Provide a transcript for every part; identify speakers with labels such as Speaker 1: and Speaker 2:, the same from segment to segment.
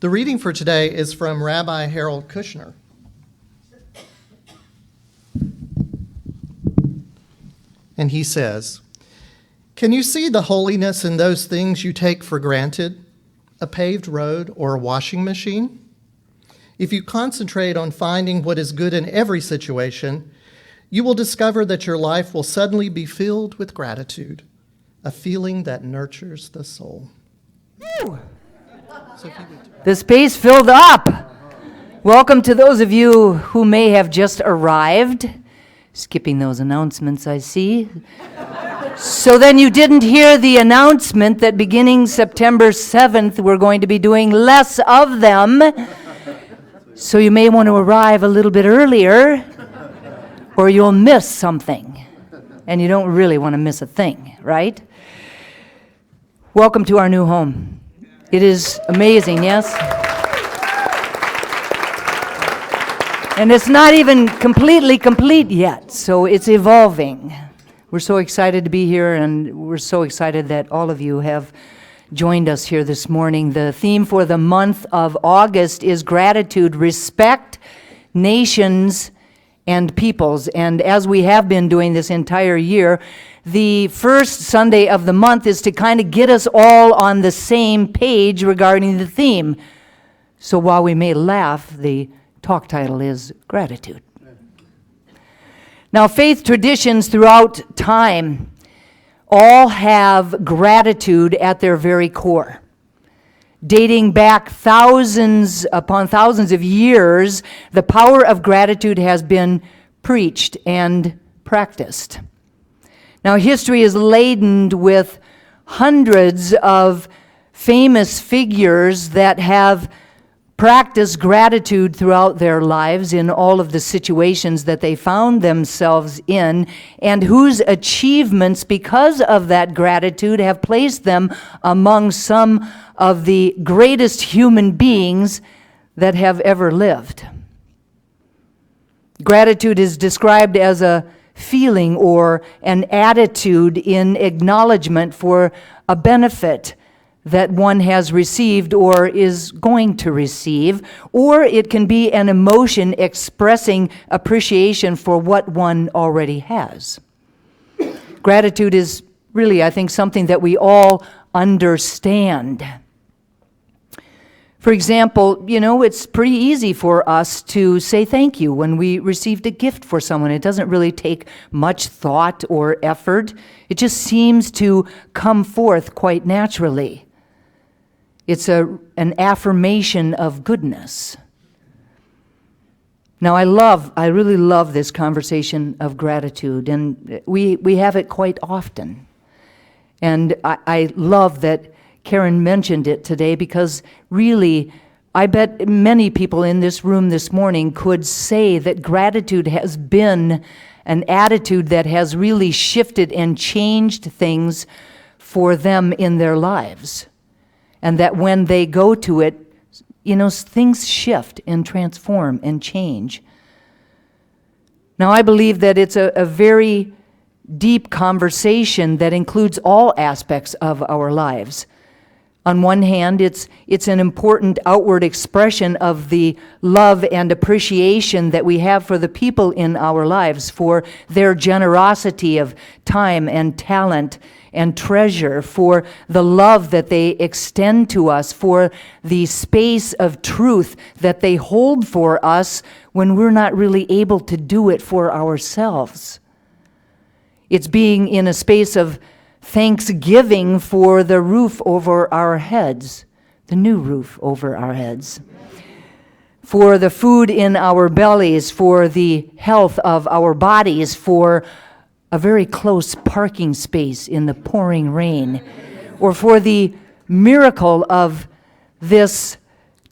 Speaker 1: The reading for today is from Rabbi Harold Kushner. And he says, "Can you see the holiness in those things you take for granted, a paved road or a washing machine? If you concentrate on finding what is good in every situation, you will discover that your life will suddenly be filled with gratitude, a feeling that nurtures the soul."
Speaker 2: The space filled up. Welcome to those of you who may have just arrived. Skipping those announcements, I see. So then you didn't hear the announcement that beginning September 7th, we're going to be doing less of them. So you may want to arrive a little bit earlier, or you'll miss something. And you don't really want to miss a thing, right? Welcome to our new home. It is amazing, yes? And it's not even completely complete yet, so it's evolving. We're so excited to be here, and we're so excited that all of you have joined us here this morning. The theme for the month of August is gratitude, respect, nations, and peoples. And as we have been doing this entire year, the first Sunday of the month is to kind of get us all on the same page regarding the theme. So while we may laugh, the talk title is Gratitude. Now, faith traditions throughout time all have gratitude at their very core. Dating back thousands upon thousands of years, the power of gratitude has been preached and practiced. Now, history is laden with hundreds of famous figures that have practiced gratitude throughout their lives in all of the situations that they found themselves in, and whose achievements, because of that gratitude, have placed them among some of the greatest human beings that have ever lived. Gratitude is described as a feeling or an attitude in acknowledgement for a benefit that one has received or is going to receive, or it can be an emotion expressing appreciation for what one already has. Gratitude is really, I think, something that we all understand. For example, it's pretty easy for us to say thank you when we received a gift for someone. It doesn't really take much thought or effort. It just seems to come forth quite naturally. It's an affirmation of goodness. Now, I really love this conversation of gratitude, and we have it quite often. And I love that Karen mentioned it today, because really, I bet many people in this room this morning could say that gratitude has been an attitude that has really shifted and changed things for them in their lives. And that when they go to it, things shift and transform and change. Now, I believe that it's a very deep conversation that includes all aspects of our lives. On one hand, it's an important outward expression of the love and appreciation that we have for the people in our lives, for their generosity of time and talent and treasure, for the love that they extend to us, for the space of truth that they hold for us when we're not really able to do it for ourselves. It's being in a space of thanksgiving for the roof over our heads, the new roof over our heads, for the food in our bellies, for the health of our bodies, for a very close parking space in the pouring rain, or for the miracle of this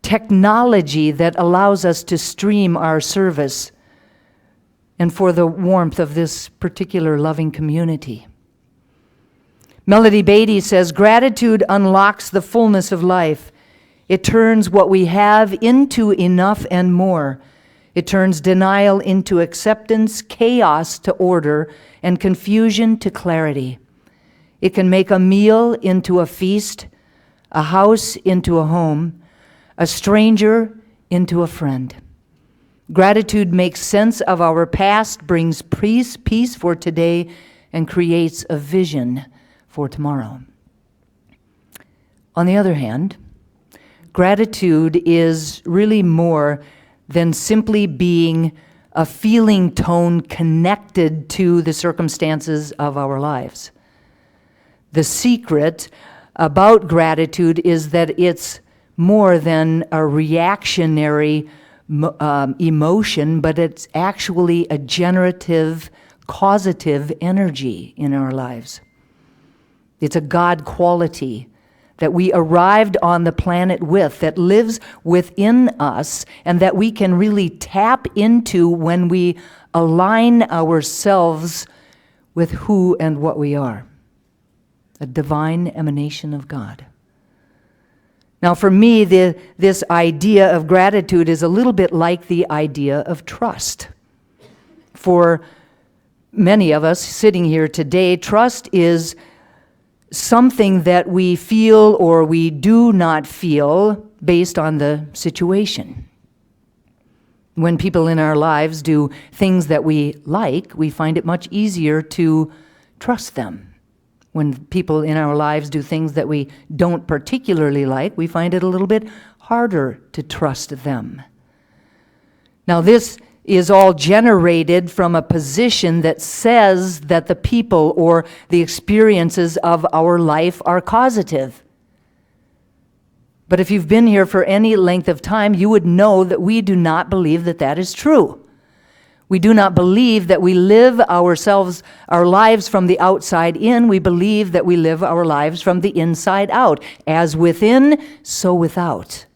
Speaker 2: technology that allows us to stream our service, and for the warmth of this particular loving community. Melody Beatty says, gratitude unlocks the fullness of life. It turns what we have into enough and more. It turns denial into acceptance, chaos to order, and confusion to clarity. It can make a meal into a feast, a house into a home, a stranger into a friend. Gratitude makes sense of our past, brings peace for today, and creates a vision for tomorrow. On the other hand, gratitude is really more than simply being a feeling tone connected to the circumstances of our lives. The secret about gratitude is that it's more than a reactionary emotion, but it's actually a generative, causative energy in our lives. It's a God quality that we arrived on the planet with, that lives within us, and that we can really tap into when we align ourselves with who and what we are. A divine emanation of God. Now for me, this idea of gratitude is a little bit like the idea of trust. For many of us sitting here today, trust is something that we feel or we do not feel based on the situation. When people in our lives do things that we like, we find it much easier to trust them. When people in our lives do things that we don't particularly like, we find it a little bit harder to trust them. Now, this is all generated from a position that says that the people or the experiences of our life are causative. But if you've been here for any length of time, you would know that we do not believe that that is true. We do not believe that we live our lives from the outside in. We believe that we live our lives from the inside out. As within, so without.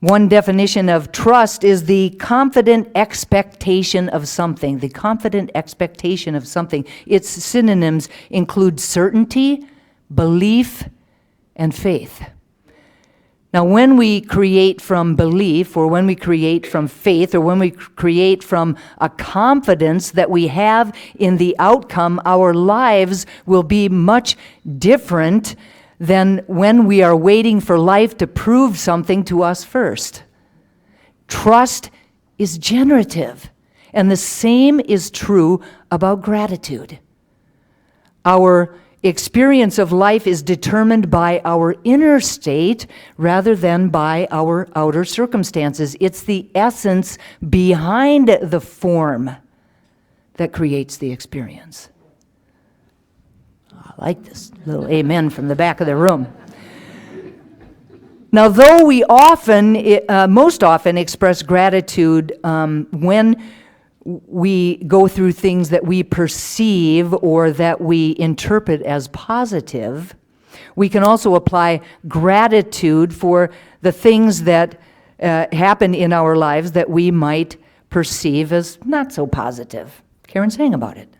Speaker 2: One definition of trust is the confident expectation of something. The confident expectation of something. Its synonyms include certainty, belief, and faith. Now, when we create from belief, or when we create from faith, or when we create from a confidence that we have in the outcome, our lives will be much different than when we are waiting for life to prove something to us first. Trust is generative, and the same is true about gratitude. Our experience of life is determined by our inner state rather than by our outer circumstances. It's the essence behind the form that creates the experience. I like this little amen from the back of the room. Now, though we most often express gratitude when we go through things that we perceive or that we interpret as positive, we can also apply gratitude for the things that happen in our lives that we might perceive as not so positive. Karen sang about it.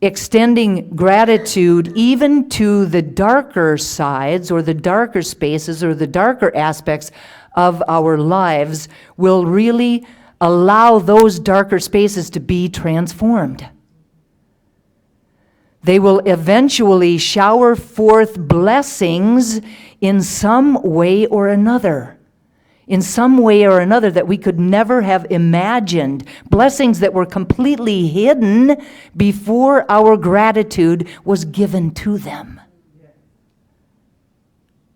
Speaker 2: Extending gratitude even to the darker sides or the darker spaces or the darker aspects of our lives will really allow those darker spaces to be transformed. They will eventually shower forth blessings in some way or another. In some way or another that we could never have imagined. Blessings that were completely hidden before our gratitude was given to them.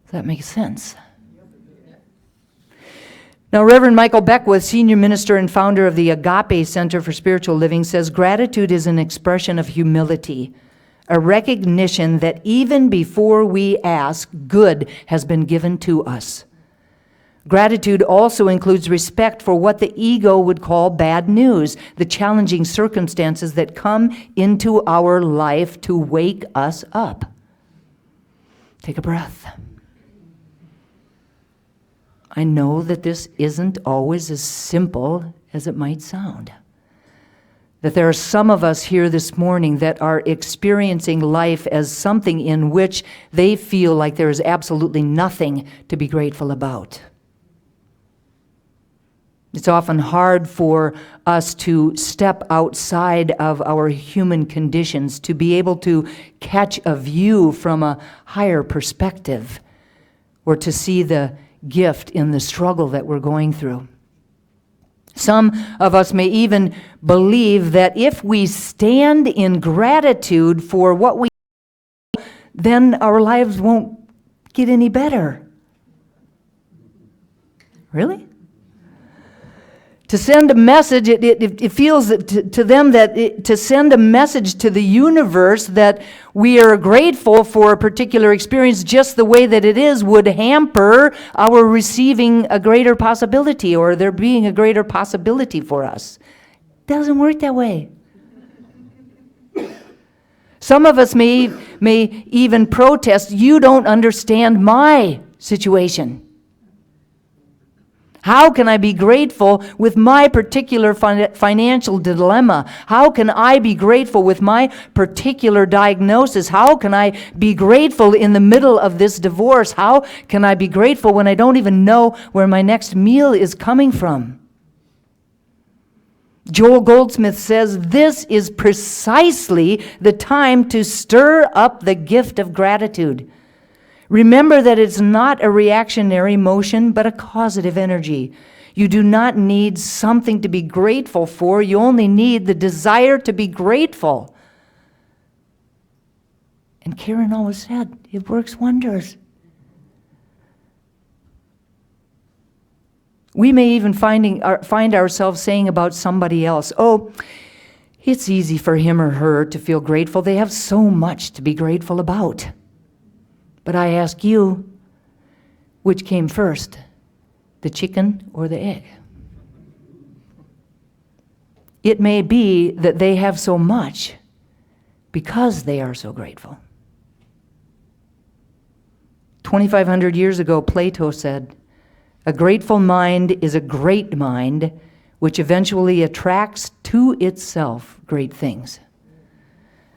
Speaker 2: Does that make sense? Now, Reverend Michael Beckwith, senior minister and founder of the Agape Center for Spiritual Living, says gratitude is an expression of humility, a recognition that even before we ask, good has been given to us. Gratitude also includes respect for what the ego would call bad news, the challenging circumstances that come into our life to wake us up. Take a breath. I know that this isn't always as simple as it might sound. That there are some of us here this morning that are experiencing life as something in which they feel like there is absolutely nothing to be grateful about. It's often hard for us to step outside of our human conditions, to be able to catch a view from a higher perspective, or to see the gift in the struggle that we're going through. Some of us may even believe that if we stand in gratitude for what we have, then our lives won't get any better. Really? To send a message, it feels that to them that to send a message to the universe that we are grateful for a particular experience just the way that it is would hamper our receiving a greater possibility, or there being a greater possibility for us. It doesn't work that way. Some of us may even protest, "You don't understand my situation. How can I be grateful with my particular financial dilemma? How can I be grateful with my particular diagnosis? How can I be grateful in the middle of this divorce? How can I be grateful when I don't even know where my next meal is coming from?" Joel Goldsmith says, "This is precisely the time to stir up the gift of gratitude. Remember that it's not a reactionary motion, but a causative energy. You do not need something to be grateful for. You only need the desire to be grateful." And Karen always said, it works wonders. We may even find ourselves saying about somebody else, "Oh, it's easy for him or her to feel grateful. They have so much to be grateful about." But I ask you, which came first, the chicken or the egg? It may be that they have so much because they are so grateful. 2,500 years ago, Plato said, "A grateful mind is a great mind, which eventually attracts to itself great things."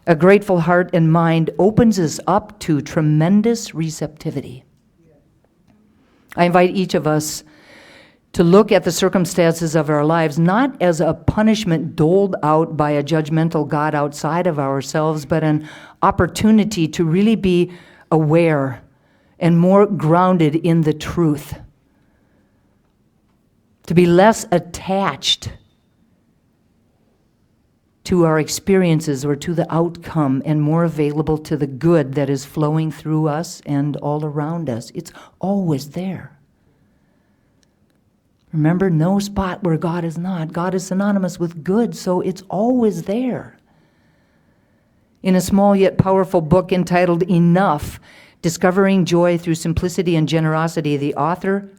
Speaker 2: A grateful heart and mind opens us up to tremendous receptivity. I invite each of us to look at the circumstances of our lives not as a punishment doled out by a judgmental God outside of ourselves, but an opportunity to really be aware and more grounded in the truth. To be less attached to our experiences or to the outcome, and more available to the good that is flowing through us and all around us. It's always there. Remember, no spot where God is not. God is synonymous with good, so it's always there. In a small yet powerful book entitled Enough, Discovering Joy Through Simplicity and Generosity, the author,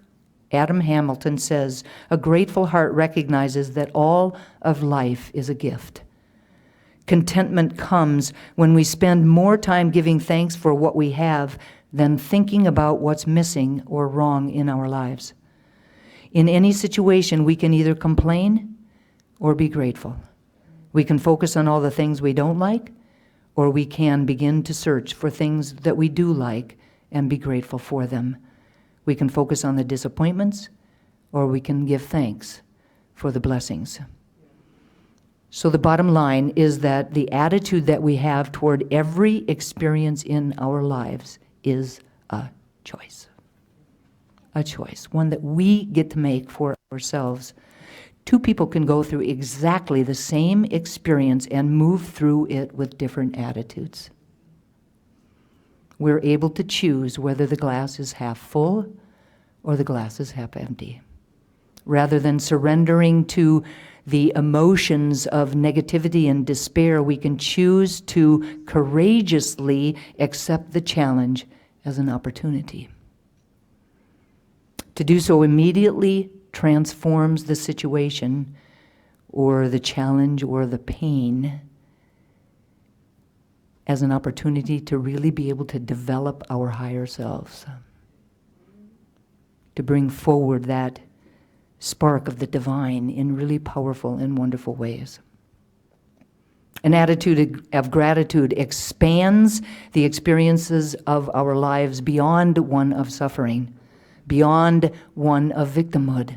Speaker 2: Adam Hamilton, says, "A grateful heart recognizes that all of life is a gift. Contentment comes when we spend more time giving thanks for what we have than thinking about what's missing or wrong in our lives. In any situation, we can either complain or be grateful. We can focus on all the things we don't like, or we can begin to search for things that we do like and be grateful for them. We can focus on the disappointments, or we can give thanks for the blessings." So the bottom line is that the attitude that we have toward every experience in our lives is a choice. A choice, one that we get to make for ourselves. Two people can go through exactly the same experience and move through it with different attitudes. We're able to choose whether the glass is half full or the glass is half empty. Rather than surrendering to the emotions of negativity and despair, we can choose to courageously accept the challenge as an opportunity. To do so immediately transforms the situation or the challenge or the pain as an opportunity to really be able to develop our higher selves, to bring forward that spark of the divine in really powerful and wonderful ways. An attitude of gratitude expands the experiences of our lives beyond one of suffering, beyond one of victimhood.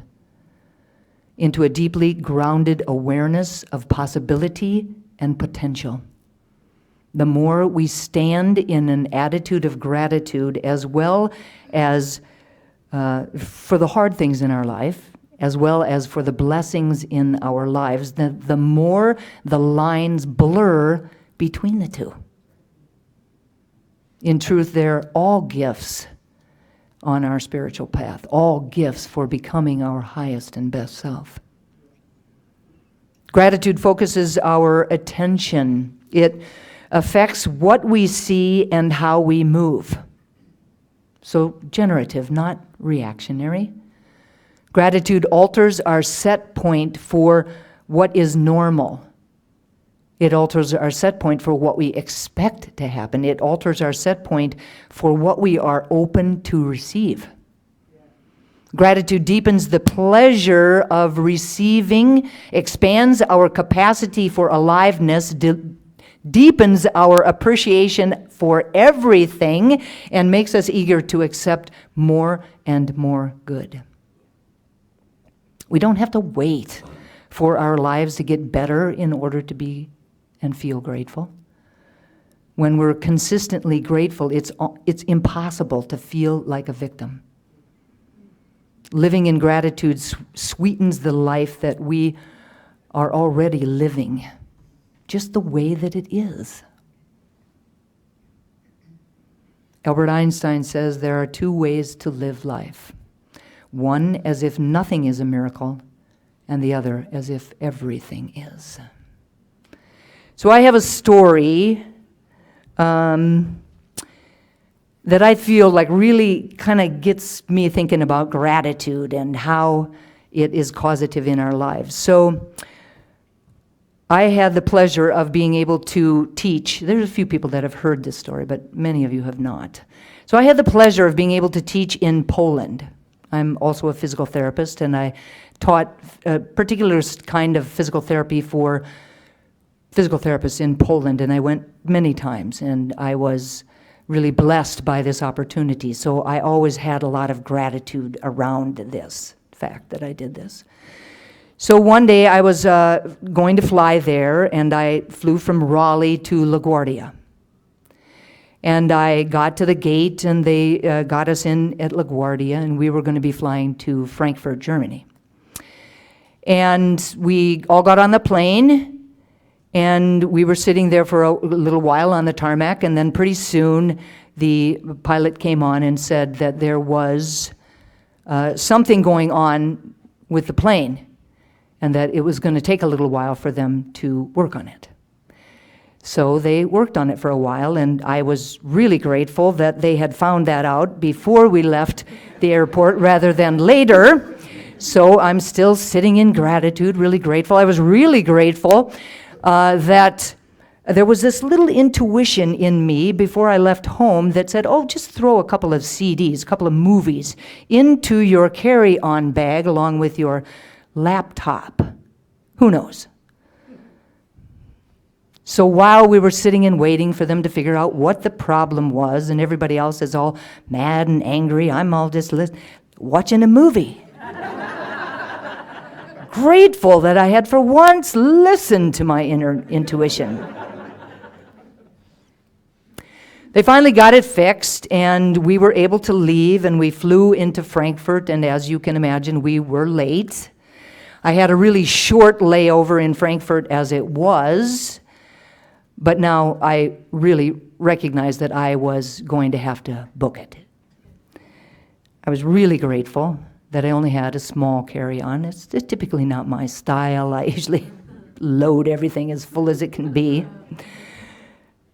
Speaker 2: into a deeply grounded awareness of possibility and potential. The more we stand in an attitude of gratitude, as well as for the hard things in our life, as well as for the blessings in our lives, the more the lines blur between the two. In truth, they're all gifts on our spiritual path, all gifts for becoming our highest and best self. Gratitude focuses our attention. It affects what we see and how we move. So generative, not reactionary. Gratitude alters our set point for what is normal. It alters our set point for what we expect to happen. It alters our set point for what we are open to receive. Gratitude deepens the pleasure of receiving, expands our capacity for aliveness, deepens our appreciation for everything, and makes us eager to accept more and more good. We don't have to wait for our lives to get better in order to be and feel grateful. When we're consistently grateful, it's impossible to feel like a victim. Living in gratitude sweetens the life that we are already living, just the way that it is. Albert Einstein says there are two ways to live life. One as if nothing is a miracle, and the other as if everything is. So I have a story that I feel like really kind of gets me thinking about gratitude and how it is causative in our lives. So I had the pleasure of being able to teach. There's a few people that have heard this story, but many of you have not. So I had the pleasure of being able to teach in Poland. I'm also a physical therapist, and I taught a particular kind of physical therapy for physical therapists in Poland, and I went many times, and I was really blessed by this opportunity. So I always had a lot of gratitude around this fact that I did this. So one day I was going to fly there, and I flew from Raleigh to LaGuardia. And I got to the gate, and they got us in at LaGuardia, and we were going to be flying to Frankfurt, Germany. And we all got on the plane, and we were sitting there for a little while on the tarmac, and then pretty soon the pilot came on and said that there was something going on with the plane, and that it was going to take a little while for them to work on it. So they worked on it for a while, and I was really grateful that they had found that out before we left the airport rather than later. So I'm still sitting in gratitude, really grateful. I was really grateful that there was this little intuition in me before I left home that said, oh, just throw a couple of CDs, a couple of movies into your carry-on bag along with your laptop. Who knows? So while we were sitting and waiting for them to figure out what the problem was, and everybody else is all mad and angry, I'm all just watching a movie. Grateful that I had for once listened to my inner intuition. They finally got it fixed, and we were able to leave, and we flew into Frankfurt, and as you can imagine, we were late. I had a really short layover in Frankfurt as it was, but now I really recognized that I was going to have to book it. I was really grateful that I only had a small carry-on. It's typically not my style. I usually load everything as full as it can be.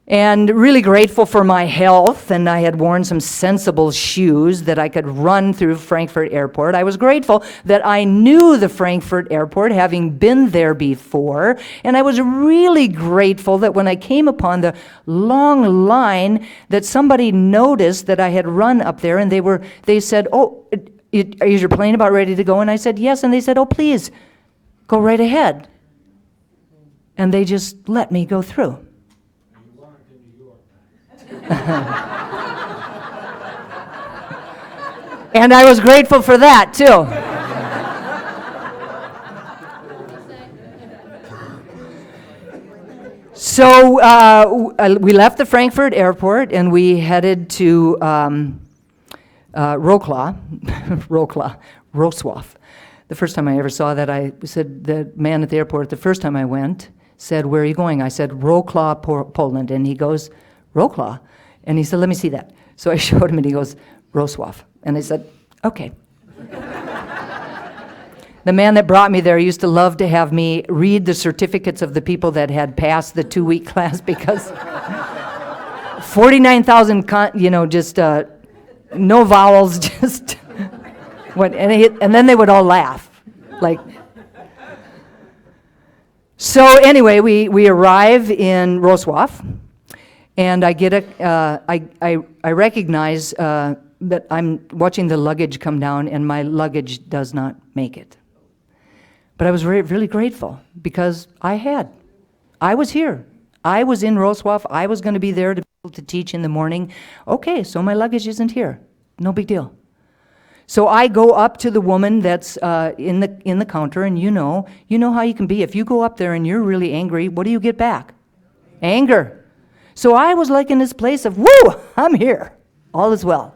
Speaker 2: And really grateful for my health, and I had worn some sensible shoes that I could run through Frankfurt Airport. I was grateful that I knew the Frankfurt Airport, having been there before, and I was really grateful that when I came upon the long line that somebody noticed that I had run up there, and they said, oh, is your plane about ready to go? And I said, yes, and they said, oh, please, go right ahead. And they just let me go through. And I was grateful for that, too. So we left the Frankfurt airport and we headed to Wrocław, Wrocław. The first time I ever saw that, I said, the man at the airport, the first time I went, said, "Where are you going?" I said, "Wrocław, Poland." And he goes, "Wrocław?" And he said, "Let me see that." So I showed him and he goes, "Wrocław." And I said, "Okay." The man that brought me there used to love to have me read the certificates of the people that had passed the 2-week class because 49,000, just no vowels, just went, and then they would all laugh. So anyway, we arrive in Wrocław, and I get I recognize that I'm watching the luggage come down, and my luggage does not make it. But I was really grateful because I was here. I was in Wrocław. I was going to be there to be able to teach in the morning. Okay, so my luggage isn't here. No big deal. So I go up to the woman that's in the counter, and you know how you can be. If you go up there and you're really angry, what do you get back? Anger. So I was like in this place of, woo, I'm here. All is well.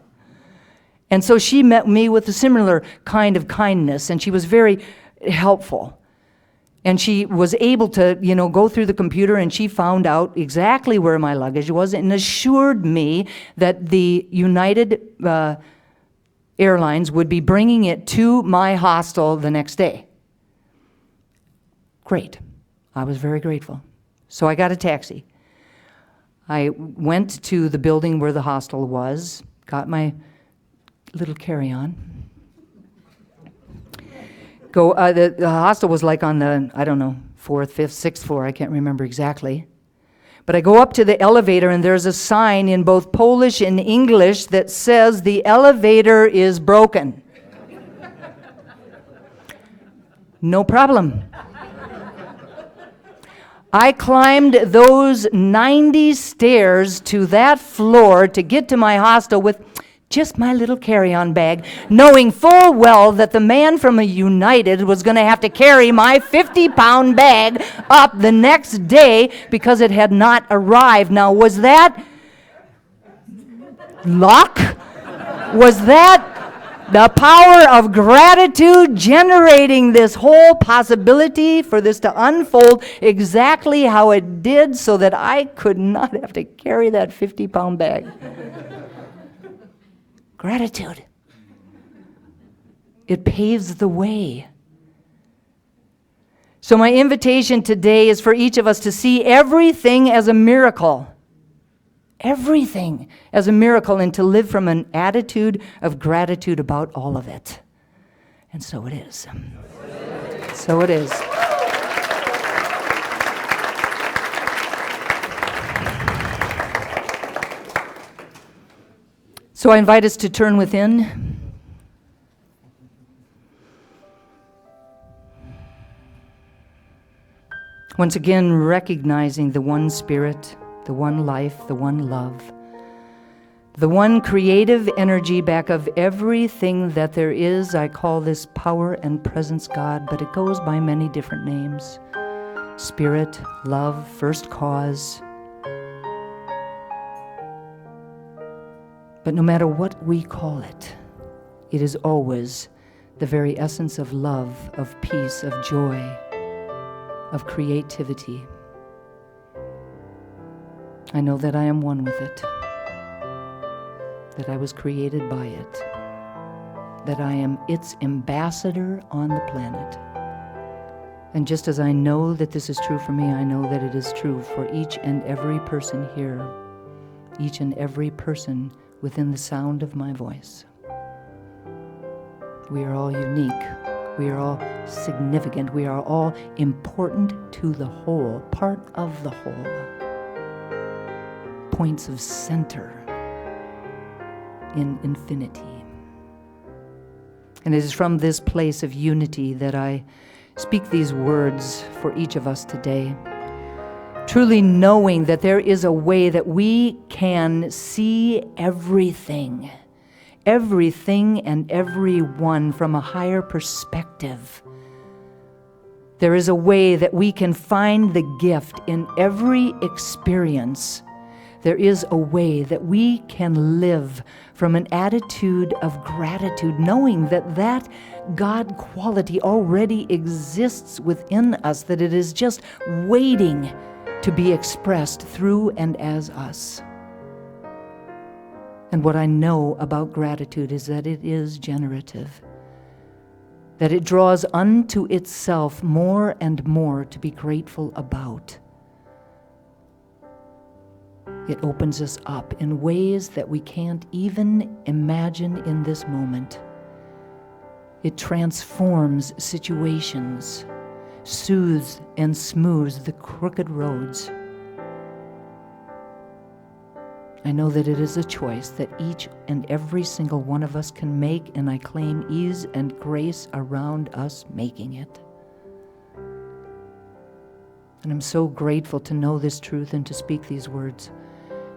Speaker 2: And so she met me with a similar kind of kindness, and she was very helpful. And she was able to, go through the computer, and she found out exactly where my luggage was and assured me that the United Airlines would be bringing it to my hostel the next day. Great. I was very grateful. So I got a taxi. I went to the building where the hostel was, got my little carry-on. The hostel was like on the, 4th, 5th, 6th floor, I can't remember exactly. But I go up to the elevator, and there's a sign in both Polish and English that says the elevator is broken. No problem. I climbed those 90 stairs to that floor to get to my hostel with just my little carry-on bag, knowing full well that the man from United was going to have to carry my 50-pound bag up the next day because it had not arrived. Now, was that luck? Was that the power of gratitude generating this whole possibility for this to unfold exactly how it did so that I could not have to carry that 50-pound bag? Gratitude. It paves the way. So my invitation today is for each of us to see everything as a miracle. Everything as a miracle, and to live from an attitude of gratitude about all of it. And so it is. So it is. So I invite us to turn within. Once again, recognizing the one Spirit, the one life, the one love, the one creative energy back of everything that there is. I call this power and presence God, but it goes by many different names. Spirit, love, first cause. But no matter what we call it, it is always the very essence of love, of peace, of joy, of creativity. I know that I am one with it, that I was created by it, that I am its ambassador on the planet. And just as I know that this is true for me, I know that it is true for each and every person here, each and every person within the sound of my voice. We are all unique. We are all significant. We are all important to the whole, part of the whole. Points of center in infinity. And it is from this place of unity that I speak these words for each of us today. Truly knowing that there is a way that we can see everything and everyone from a higher perspective. There is a way that we can find the gift in every experience. There is a way that we can live from an attitude of gratitude, knowing that that God quality already exists within us, that it is just waiting to be expressed through and as us. And what I know about gratitude is that it is generative, that it draws unto itself more and more to be grateful about. It opens us up in ways that we can't even imagine in this moment. It transforms situations, soothes and smooths the crooked roads. I know that it is a choice that each and every single one of us can make, and I claim ease and grace around us making it. And I'm so grateful to know this truth and to speak these words.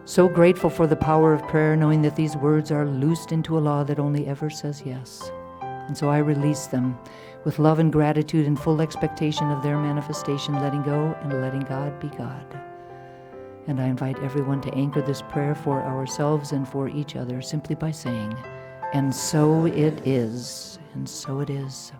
Speaker 2: So grateful for the power of prayer, knowing that these words are loosed into a law that only ever says yes. And so I release them with love and gratitude and full expectation of their manifestation, letting go and letting God be God. And I invite everyone to anchor this prayer for ourselves and for each other simply by saying, "And so it is, and so it is."